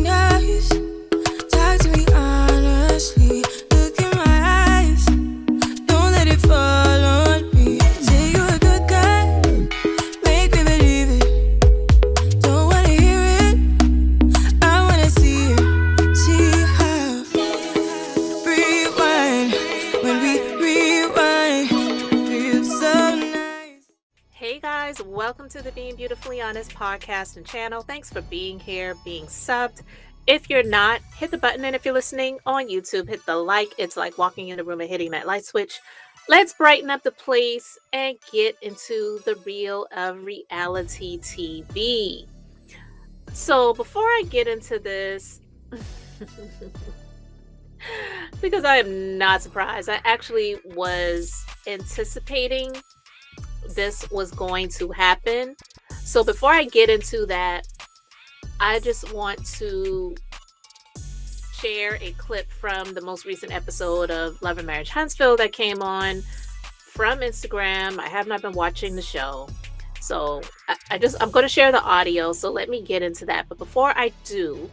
nice. Talk to me honestly. Look in my eyes. Don't let it fall on me. Say you're a good guy. Make me believe it. Don't wanna hear it. I wanna see it. See how. Rewind. When we rewind. Feels so nice. Hey guys, welcome to the Being Beautifully Honest podcast and channel. Thanks for being here, being subbed. If you're not, hit the button, and if you're listening on YouTube, hit the like. It's like walking in the room and hitting that light switch. Let's brighten up the place and get into the real of reality TV. So before I get into this, because I am not surprised, I actually was anticipating this was going to happen. So before I get into that, I just want to share a clip from the most recent episode of Love and Marriage Huntsville that came on from Instagram. I have not been watching the show, so I'm going to share the audio. So let me get into that. But before I do,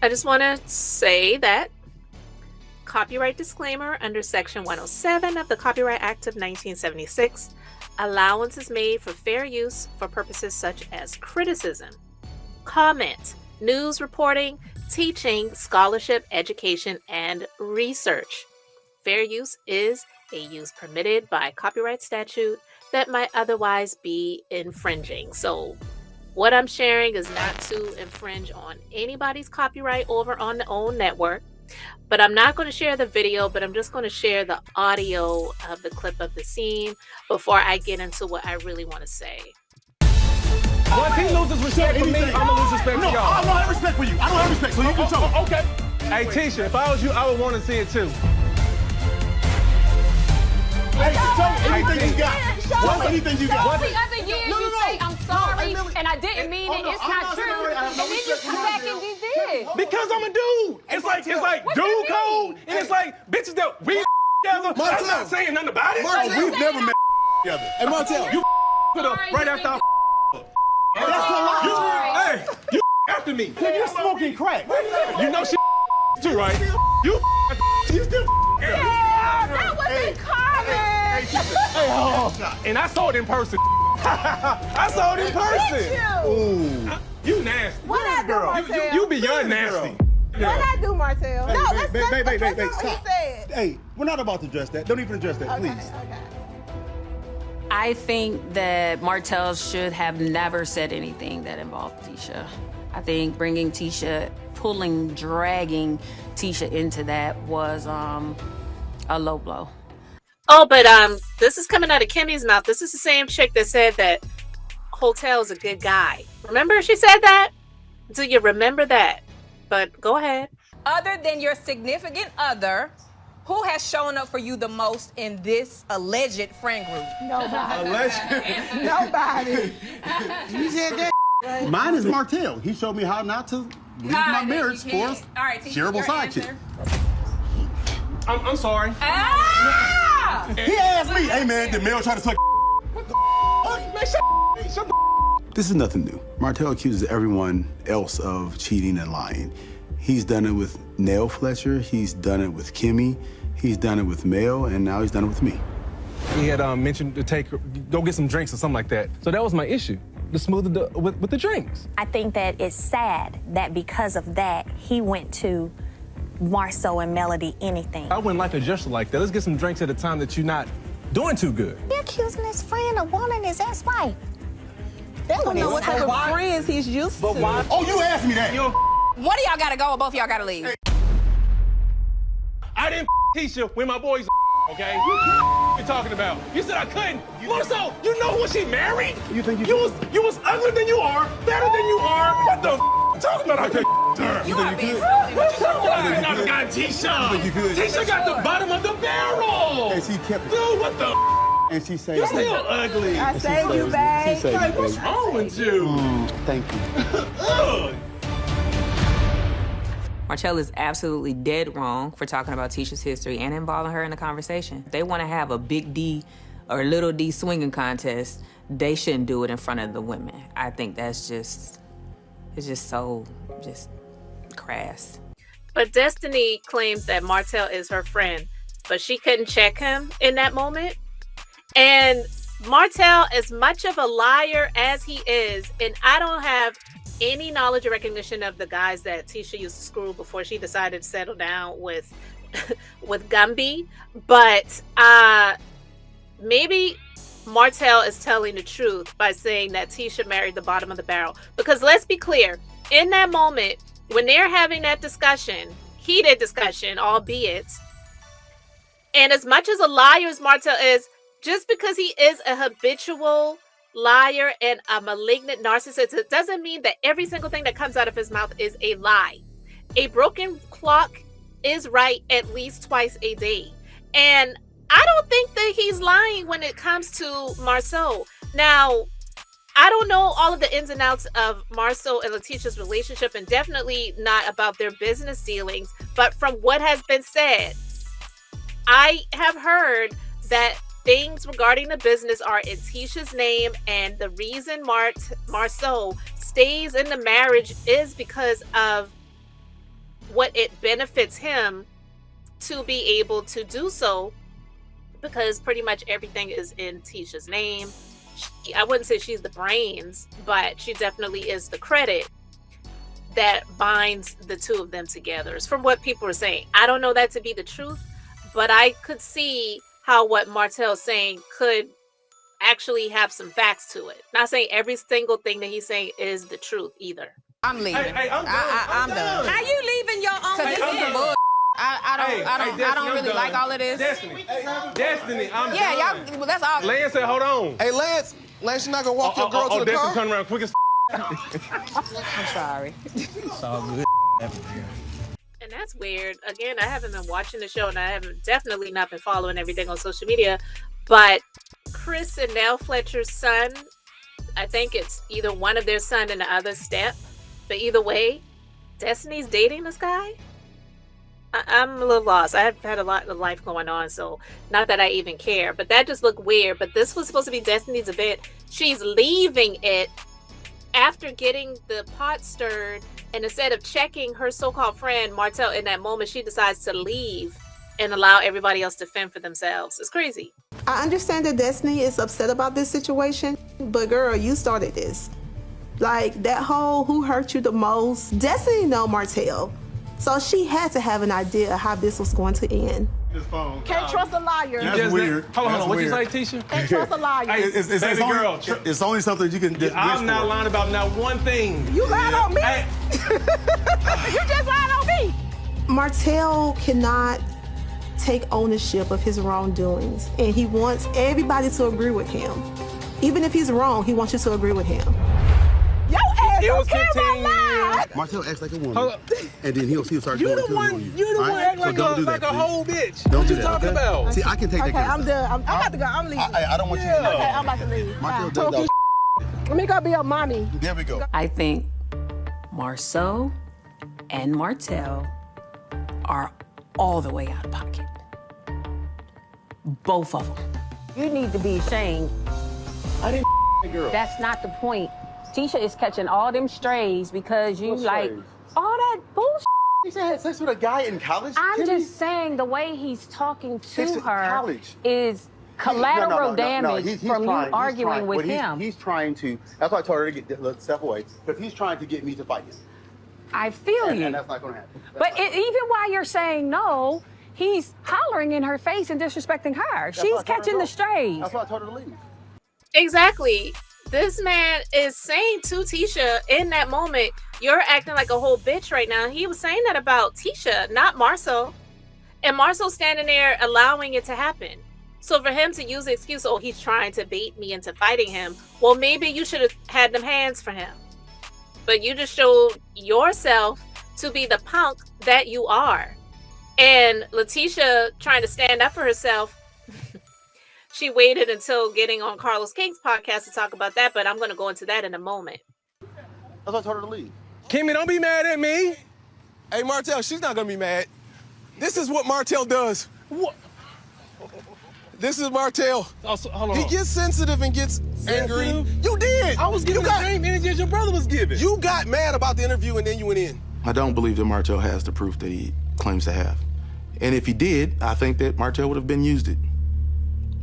I just want to say that copyright disclaimer under Section 107 of the Copyright Act of 1976. Allowance is made for fair use for purposes such as criticism, comment, news reporting, teaching, scholarship, education, and research. Fair use is a use permitted by copyright statute that might otherwise be infringing. So what I'm sharing is not to infringe on anybody's copyright over on the own network. But I'm not going to share the video, but I'm just going to share the audio of the clip of the scene before I get into what I really want to say. Once he loses respect for me, I'm gonna lose respect for y'all. I don't have respect for you. I don't have respect, so you can show me. Okay. Hey, Tisha, if I was you, I would want to see it too. Hey, show me anything you got. What's anything you got? Every other year you say, I'm sorry, and I didn't mean it, it's not true. And then you come back and you did. Because I'm a dude. It's like dude code, and it's like bitches that we together. I'm not saying nothing about it. Martel, we've never met together. Hey, Martel, you put up right after I That's a lie. Hey, you after me. You're smoking crack. You know she too, right? You still Yeah, that wasn't common. and I saw it in person. I saw it in person. Ooh. You nasty. What I do, Martell? You beyond nasty. What I do, Martell? No, let's Wait, what he stop. said. Hey, we're not about to address that. Don't even address that, please. Okay. I think that Martell should have never said anything that involved Tisha. I think dragging Tisha into that was a low blow. Oh, but this is coming out of Kimmy's mouth. This is the same chick that said that Hotel's a good guy. Remember she said that? Do you remember that? But go ahead. Other than your significant other, who has shown up for you the most in this alleged friend group? Nobody. Nobody. You said that. Mine is Martel. He showed me how not to leave my marriage for a shareable side chick. I'm sorry. Ah! He asked me, hey man, did Mel try to suck? What the man, shut the This is nothing new. Martel accuses everyone else of cheating and lying. He's done it with Nell Fletcher, he's done it with Kimmy, he's done it with Mel, and now he's done it with me. He had mentioned to go get some drinks or something like that. So that was my issue, to smooth it with the drinks. I think that it's sad that because of that, he went to MARSAU and Melody anything. I wouldn't like a gesture like that. Let's get some drinks at a time that you're not doing too good. You're accusing his friend of wanting his ex-wife. That one What type of friends he's used to. Oh, you asked me that. One of y'all gotta go or both of y'all gotta leave. I didn't Tisha when my boys okay? What you talking about? You said I couldn't. MARSAU, you know who she married? You think you was uglier than you are, better than you are. What the you talking about? I couldn't. You think you could? What you talking about? I got Tisha. You think you could? Tisha got the bottom of the barrel. And she kept it. Dude, what the And she saved You're me. still ugly. I saved you, babe. She saved Like, me, what's babe. wrong with you? Thank you. Ugh. Marchel is absolutely dead wrong for talking about Tisha's history and involving her in the conversation. If they want to have a big D or little D swinging contest, they shouldn't do it in front of the women. I think that's just is just so crass. But Destiny claims that Martel is her friend, but she couldn't check him in that moment. And Martel, as much of a liar as he is, and I don't have any knowledge or recognition of the guys that Tisha used to screw before she decided to settle down with with Gumby, but maybe Martel is telling the truth by saying that Tisha married the bottom of the barrel. Because let's be clear, in that moment, when they're having that discussion, heated discussion, albeit, and as much as a liar as Martel is, just because he is a habitual liar and a malignant narcissist, it doesn't mean that every single thing that comes out of his mouth is a lie. A broken clock is right at least twice a day. And I don't think that he's lying when it comes to MARSAU. Now, I don't know all of the ins and outs of MARSAU and Letitia's relationship, and definitely not about their business dealings. But from what has been said, I have heard that things regarding the business are in Tisha's name, and the reason MARSAU stays in the marriage is because of what it benefits him to be able to do so, because pretty much everything is in Tisha's name. I wouldn't say she's the brains, but she definitely is the credit that binds the two of them together. It's from what people are saying. I don't know that to be the truth, but I could see how what Martel's saying could actually have some facts to it. Not saying every single thing that he's saying is the truth either. I'm leaving. Hey, I'm done. I'm done. How you leaving your own? Hey, This is bull. I don't really like all of this. Destiny, I'm Yeah, done. y'all. Well, that's all. Lance said, hold on. Hey, Lance, you're not gonna walk your girl to the Destiny car? turn around quick as I'm sorry. It's all good. And that's weird. Again, I haven't been watching the show, and I haven't definitely not been following everything on social media. But Chris and Nell Fletcher's son, I think it's either one of their son and the other step. But either way, Destiny's dating this guy? I'm a little lost. I've had a lot of life going on, so not that I even care. But that just looked weird. But this was supposed to be Destiny's event. She's leaving it after getting the pot stirred. And instead of checking her so-called friend, Martel, in that moment, she decides to leave and allow everybody else to fend for themselves. It's crazy. I understand that Destiny is upset about this situation, but girl, you started this. Like, that whole who hurt you the most, Destiny know Martel. So she had to have an idea how this was going to end. This phone. Can't trust a liar. That's weird. Hold on. That's What you say, weird. Tisha? Can't trust a liar. Hey, baby girl. It's only something you can wish I'm not for. lying about not one thing. You lied on me. Hey, You just lied on me. Martel cannot take ownership of his wrongdoings, and he wants everybody to agree with him. Even if he's wrong, he wants you to agree with him. Your ass it was don't care 15 about years. lies. Martel acts like a woman, Hold up. and then he'll start You doing the it to one. you. You the one All right? act So like don't do that, a please. whole bitch. Don't What do you that, talking okay? about? See, I can take that Okay, kind I'm of done. I'm about to go. I'm leaving. I don't want you to Yeah. do Okay, that. I'm about to leave. Martel Bye. does that. Let me go be a mommy. There we go. I think MARSAU and Martel are all the way out of pocket. Both of them. You need to be ashamed. I didn't girl. That's not the point. Tisha is catching all them strays because you What like strays? all that bullshit. You said I had sex with a guy in college? I'm Kimmy? just saying the way he's talking It's to in her college. is collateral No, damage he's from trying, you arguing with him. He's trying to, that's why I told her to get step away, because he's trying to get me to fight him. I feel you. And that's not going to happen. But even while you're saying no, he's hollering in her face and disrespecting her. She's catching the strays. That's why I told her to leave. Exactly. This man is saying to Tisha in that moment, you're acting like a whole bitch right now. He was saying that about Tisha, not MARSAU. And MARSAU standing there allowing it to happen. So for him to use the excuse, oh, he's trying to bait me into fighting him. Well, maybe you should have had them hands for him. But you just showed yourself to be the punk that you are. And Letitia trying to stand up for herself, she waited until getting on Carlos King's podcast to talk about that, but I'm going to go into that in a moment. That's why I told her to leave. Kimmy, don't be mad at me. Hey, Martell, she's not gonna be mad. This is what Martell does. What? This is Martell. Oh, hold on. He gets sensitive and gets angry. Sensitive. You did. I was giving the same energy as your brother was giving. You got mad about the interview and then you went in. I don't believe that Martel has the proof that he claims to have. And if he did, I think that Martel would have been used it.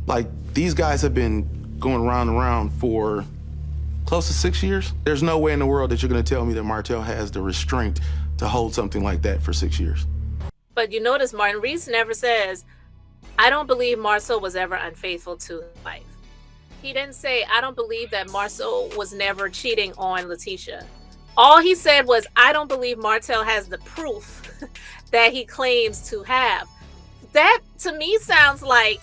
Like, these guys have been going round and round for close to 6 years. There's no way in the world that you're gonna tell me that Martel has the restraint to hold something like that for 6 years. But you notice Martin Reese never says, I don't believe MARSAU was ever unfaithful to his wife. He didn't say, I don't believe that MARSAU was never cheating on Letitia. All he said was, I don't believe Martel has the proof that he claims to have. That, to me, sounds like,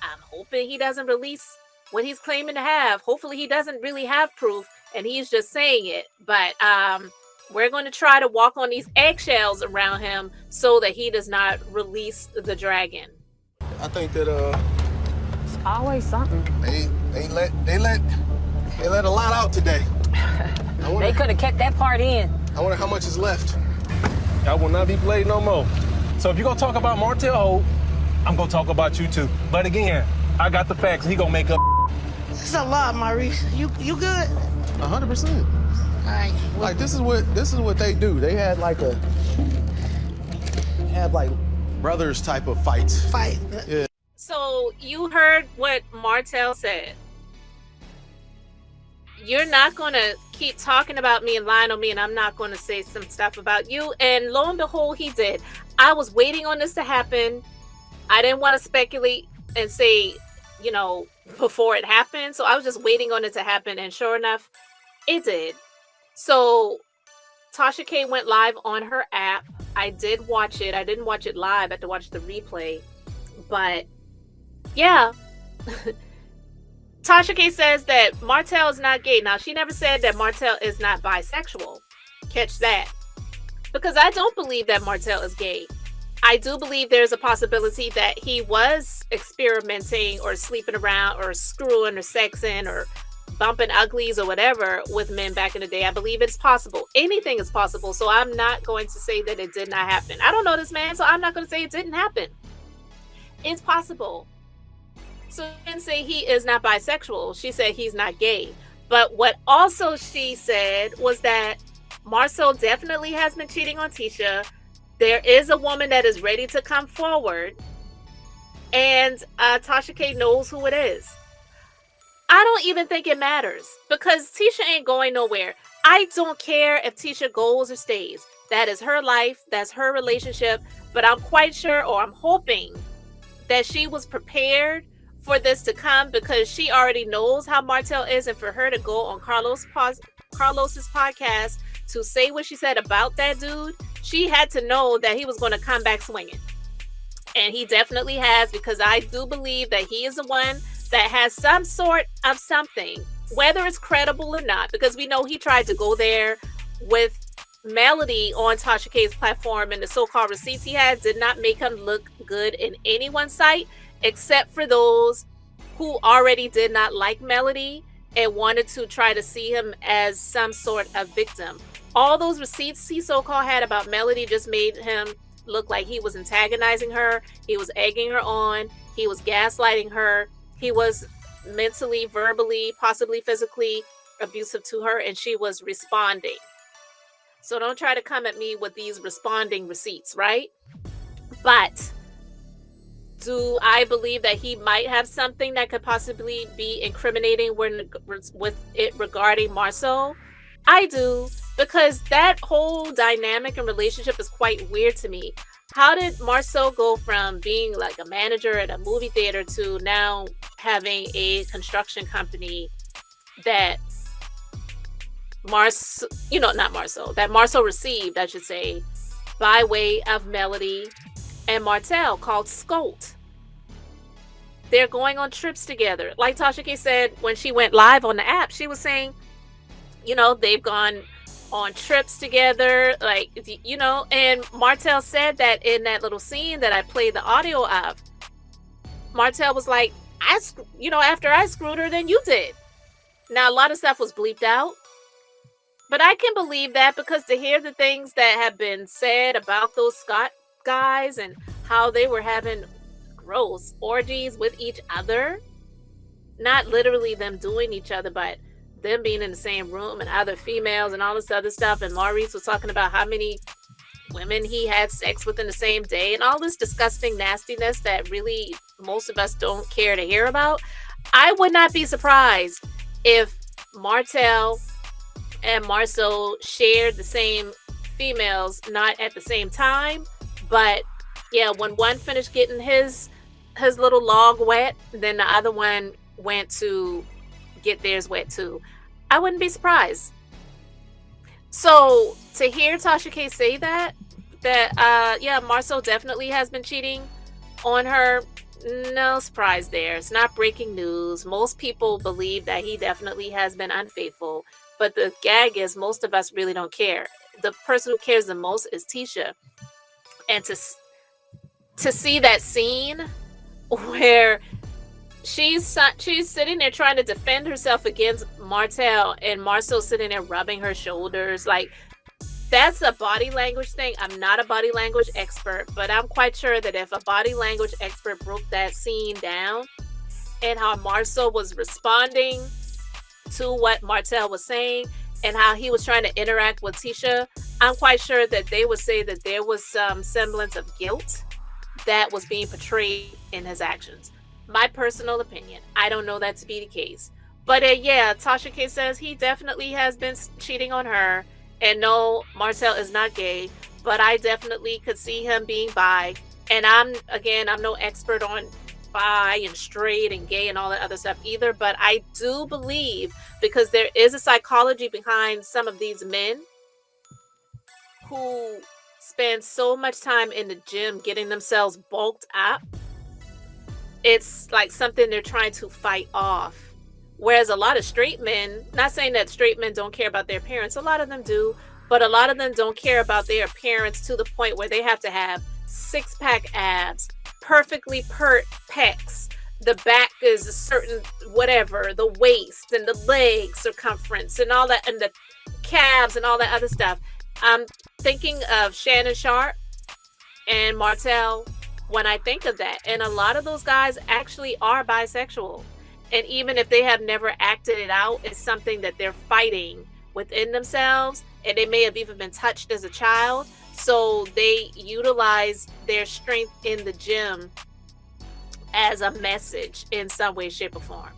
I'm hoping he doesn't release what he's claiming to have. Hopefully he doesn't really have proof and he's just saying it. But we're going to try to walk on these eggshells around him so that he does not release the dragon. I think that It's always something. they let a lot out today. They could have kept that part in. I wonder how much is left. I will not be played no more. So if you're gonna talk about Martel Holt, I'm gonna talk about you too. But again, I got the facts. He gonna make up. It's a lot, Maurice. You good? 100%. All right. Like, this is what they do. They had like brothers type of fights. Fight. Yeah. So you heard what Martel said. You're not going to keep talking about me and lying on me, and I'm not going to say some stuff about you. And lo and behold, he did. I was waiting on this to happen. I didn't want to speculate and say, you know, before it happened. So I was just waiting on it to happen. And sure enough, it did. So Tasha K went live on her app. I did watch it. I didn't watch it live. I had to watch the replay. But yeah. Tasha K says that Martel is not gay. Now, she never said that Martel is not bisexual. Catch that. Because I don't believe that Martel is gay. I do believe there's a possibility that he was experimenting or sleeping around or screwing or sexing or bumping uglies or whatever with men back in the day. I believe it's possible. Anything is possible. So I'm not going to say that it did not happen. I don't know this man, so I'm not going to say it didn't happen. It's possible. So she didn't say he is not bisexual. She said he's not gay. But what also she said was that MARSAU definitely has been cheating on Tisha. There is a woman that is ready to come forward. And Tasha K knows who it is. I don't even think it matters because Tisha ain't going nowhere. I don't care if Tisha goes or stays. That is her life. That's her relationship. But I'm quite sure, or I'm hoping, that she was prepared for this to come because she already knows how Martel is, and for her to go on Carlos's podcast to say what she said about that dude, she had to know that he was going to come back swinging. And he definitely has, because I do believe that he is the one that has some sort of something, whether it's credible or not, because we know he tried to go there with Melody on Tasha K's platform, and the so-called receipts he had did not make him look good in anyone's sight, except for those who already did not like Melody and wanted to try to see him as some sort of victim. All those receipts he so-called had about Melody just made him look like he was antagonizing her. He was egging her on. He was gaslighting her. He was mentally, verbally, possibly physically abusive to her, and she was responding. So don't try to come at me with these responding receipts, right? But do I believe that he might have something that could possibly be incriminating with it regarding MARSAU? I do, because that whole dynamic and relationship is quite weird to me. How did MARSAU go from being like a manager at a movie theater to now having a construction company that MARSAU received, I should say, by way of Melody and Martel, called Scott. They're going on trips together. Like Tasha K said when she went live on the app, she was saying, you know, they've gone on trips together, like, you know, and Martel said that in that little scene that I played the audio of. Martel was like, after I screwed her, then you did. Now, a lot of stuff was bleeped out, but I can believe that, because to hear the things that have been said about those Scott guys and how they were having gross orgies with each other, not literally them doing each other, but them being in the same room and other females and all this other stuff. And Maurice was talking about how many women he had sex with in the same day and all this disgusting nastiness that really most of us don't care to hear about. I would not be surprised if Martel and MARSAU shared the same females, not at the same time, but yeah, when one finished getting his little log wet, then the other one went to get theirs wet too. I wouldn't be surprised. So to hear Tasha K say that yeah, MARSAU definitely has been cheating on her, no surprise there. It's not breaking news. Most people believe that he definitely has been unfaithful, but the gag is most of us really don't care. The person who cares the most is Tisha. And to see that scene where she's sitting there trying to defend herself against Martel, and MARSAU sitting there rubbing her shoulders, like, that's a body language thing. I'm not a body language expert, but I'm quite sure that if a body language expert broke that scene down and how MARSAU was responding to what Martel was saying and how he was trying to interact with Tisha, I'm quite sure that they would say that there was some semblance of guilt that was being portrayed in his actions. My personal opinion. I don't know that to be the case. But yeah, Tasha K says he definitely has been cheating on her. And no, Martel is not gay, but I definitely could see him being bi. And I'm no expert on bi and straight and gay and all that other stuff either, but I do believe, because there is a psychology behind some of these men who spend so much time in the gym getting themselves bulked up, it's like something they're trying to fight off. Whereas a lot of straight men, not saying that straight men don't care about their appearance, a lot of them do, but a lot of them don't care about their appearance to the point where they have to have six-pack abs, perfectly pert pecs, the back is a certain whatever, the waist and the leg circumference and all that, and the calves and all that other stuff. I'm thinking of Shannon Sharp and Martel when I think of that. And a lot of those guys actually are bisexual. And even if they have never acted it out, it's something that they're fighting within themselves. And they may have even been touched as a child. So they utilize their strength in the gym as a message in some way, shape, or form.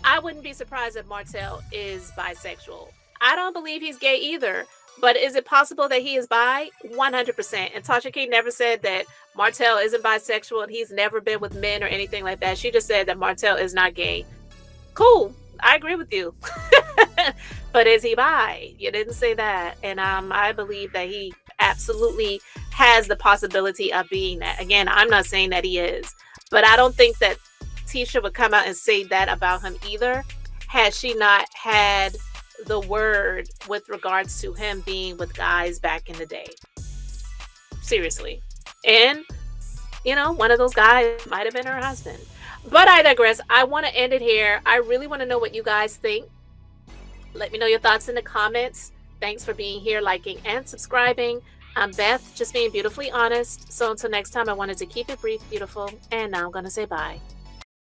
I wouldn't be surprised if Martel is bisexual. I don't believe he's gay either. But is it possible that he is bi? 100%. And Tasha K never said that Martel isn't bisexual and he's never been with men or anything like that. She just said that Martel is not gay. Cool. I agree with you. But is he bi? You didn't say that. And I believe that he absolutely has the possibility of being that. Again, I'm not saying that he is. But I don't think that Tisha would come out and say that about him either, had she not had the word with regards to him being with guys back in the day. Seriously. And, you know, one of those guys might have been her husband. But I digress. I want to end it here. I really want to know what you guys think. Let me know your thoughts in the comments. Thanks for being here, liking, and subscribing. I'm Beth, just being beautifully honest. So until next time, I wanted to keep it brief, beautiful, and now I'm going to say bye.